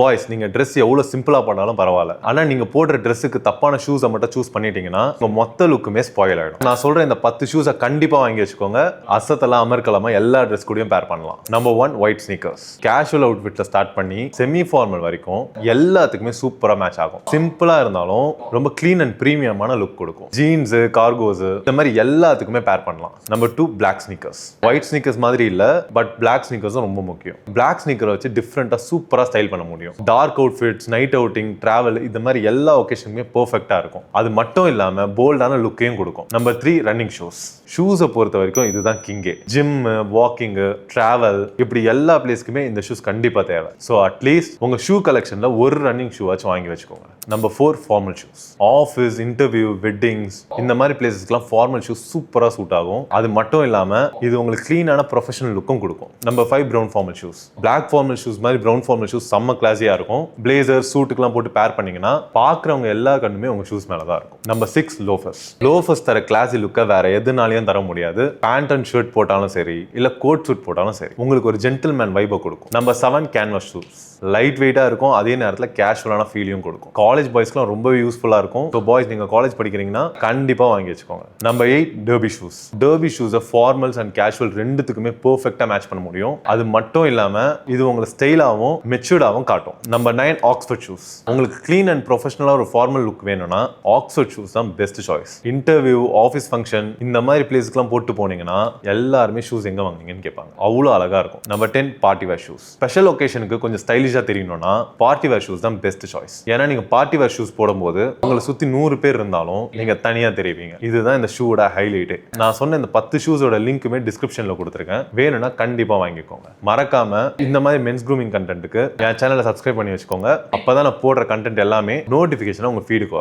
Boys நீங்க dress எவ்வளவு சிம்பிளா பண்ணாலும் பரவாயில்ல, ஆனா நீங்க போடுற ட்ரெஸ்ஸுக்கு தப்பான ஷூஸை மட்டும் சூஸ் பண்ணிட்டீங்கன்னா உங்க மொத்த லுக்குமே ஸ்பாயில் ஆயிடும். நான் சொல்ற இந்த 10 ஷூஸை கண்டிப்பா வாங்கி வச்சுக்கோங்க. அசத்தெல்லாம் அமர்க்கலாமா எல்லா ட்ரெஸ் கூடயும் பேர் பண்ணலாம். Number 1 white sneakers. கேஷுவல் அவுட்ஃபிட்ல ஸ்டார்ட் பண்ணி செமி ஃபார்மல் வரைக்கும் எல்லாத்துக்குமே சூப்பரா மேட்ச் ஆகும். சிம்பிளா இருந்தாலும் ரொம்ப கிளீன் அண்ட் பிரீமியமான லுக் கொடுக்கும். ஜீன்ஸ், கார்கோஸ் இந்த மாதிரி எல்லாத்துக்குமே பேர் பண்ணலாம். Number 2 black sneakers. White sneakers மாதிரி இல்ல, பட் பிளாக் ஸ்னீக்கர்ஸும் ரொம்ப முக்கியம். பிளாக் ஸ்னீக்கரை வச்சு டிஃப்ரெண்டா சூப்பரா ஸ்டைல் பண்ண முடியும். டார்க் அவுட்ஃபிட்ஸ், நைட் அவுட்டிங், டிராவல் இந்த மாதிரி எல்லா ஒகேஷனுமே பெர்ஃபெக்ட்டா இருக்கும். அது மட்டும் இல்லாம போல்டான லுக்கையும் கொடுக்கும். Number 3 running shoes. ஷூஸை பொறுத்த வரைக்கும் இதுதான் கிங்கே. ஜிம், வாக்கிங், டிராவல் இப்படி எல்லா பிளேஸ்க்குமே இந்த ஷூஸ் கண்டிப்பா தேவை. ஸோ அட்லீஸ்ட் உங்க ஷூ கலெக்ஷன்ல ஒரு ரன்னிங் ஷூ ஆச்சும் வாங்கி வச்சுக்கோங்க. Number 4 formal shoes. Office, interview, weddings இந்த மாதிரி பிளேசஸ்க்குலாம் ஃபார்மல் ஷூஸ் சூப்பரா சூட் ஆகும். அது மட்டும் இல்லாம இது உங்களுக்கு கிளீனான ப்ரொஃபஷனல் லுக்கும் கொடுக்கும். Number 5 brown formal shoes. Black formal shoes மாதிரி பிரவுன் ஃபார்மல் ஷூஸ் செம்ம கிளாஸியா இருக்கும். பிளேசர், சூட்டுக்குலாம் போட்டு பேர் பண்ணீங்கன்னா பாக்குறவங்க எல்லா கண்ணுமே உங்க ஷூஸ் மேல தான் இருக்கும். Number 6 loafers. லோஃபர்ஸ் தர கிளாஸி லுக்கை வேற எதுனாலையும் தர முடியாது. பேண்ட் அண்ட் ஷர்ட் போட்டாலும் சரி, இல்ல கோட் சூட் போட்டாலும் சரி, உங்களுக்கு ஒரு ஜென்டில்மேன் வைபை கொடுக்கும். Number 7 canvas shoes. லைட் வெயிட்டா இருக்கும், அதே நேரத்தில் கேஷுவலான ஃபீலையும் கொடுக்கும். காலேஜ் பாய்ஸ்க்குலாம் ரொம்பவே யூஸ்ஃபுல்லா இருக்கும். ஸோ பாய்ஸ் நீங்க காலேஜ் படிக்கிறீங்கன்னா கண்டிப்பா வாங்கி வச்சுக்கோங்க. Number 8 derby shoes. டர்பி ஷூஸை ஃபார்மல்ஸ் அண்ட் கேஷுவல் ரெண்டுத்துக்குமே பெர்ஃபெக்ட்டா மேட்ச் பண்ண முடியும். அது மட்டும் இல்லாம இது உங்களை ஸ்டைலாகவும் மெச்சூர்டாகவும் காட்டும். Number 9 Oxford shoes. உங்களுக்கு கிளீன் அண்ட் ப்ரொஃபஷனலா ஒரு ஃபார்மல் லுக் வேணும்னா ஆக்ஸ்ஃபோர்ட் ஷூஸ் தான் best choice. Interview, office function இந்த மாதிரி பிளேஸ்க்குலாம் போட்டு போனீங்கன்னா எல்லாருமே ஷூஸ் எங்க வாங்குனீங்கன்னு கேட்பாங்க. அவ்வளோ அழகா இருக்கும். Number 10 party wear shoes. Special ஒகேஷனுக்கு கொஞ்சம் ஸ்டைலிஷா தெரியணும்னா பார்ட்டி வேர் ஷூஸ் தான் பெஸ்ட் சாய்ஸ். ஏன்னா நீங்க பார்ட்டி வேர் ஷூஸ் போடும்போது உங்களை சுத்தி 100 பேர் இருந்தாலும் நீங்க தனியா தெரிவிங்க. இதுதான் இந்த ஷூவோட ஹைலைட். நான் சொன்ன இந்த 10 ஷூஸோட லிங்க்குமே டிஸ்கிரிப்ஷன்ல கொடுத்துருக்கேன். வேணும்னா கண்டிப்பா வாங்கிக்கோங்க. மறக்காம இந்த மாதிரி மென்ஸ் க்ரூமிங் கண்டென்ட்டுக்கு என் சேனலை சப்ஸ்கிரைப் பண்ணி வச்சுக்கோங்க. அப்பதான் நான் போடுற கண்டென்ட் எல்லாமே நோட்டிபிகேஷன் உங்க ஃபீடுக்கு வரும்.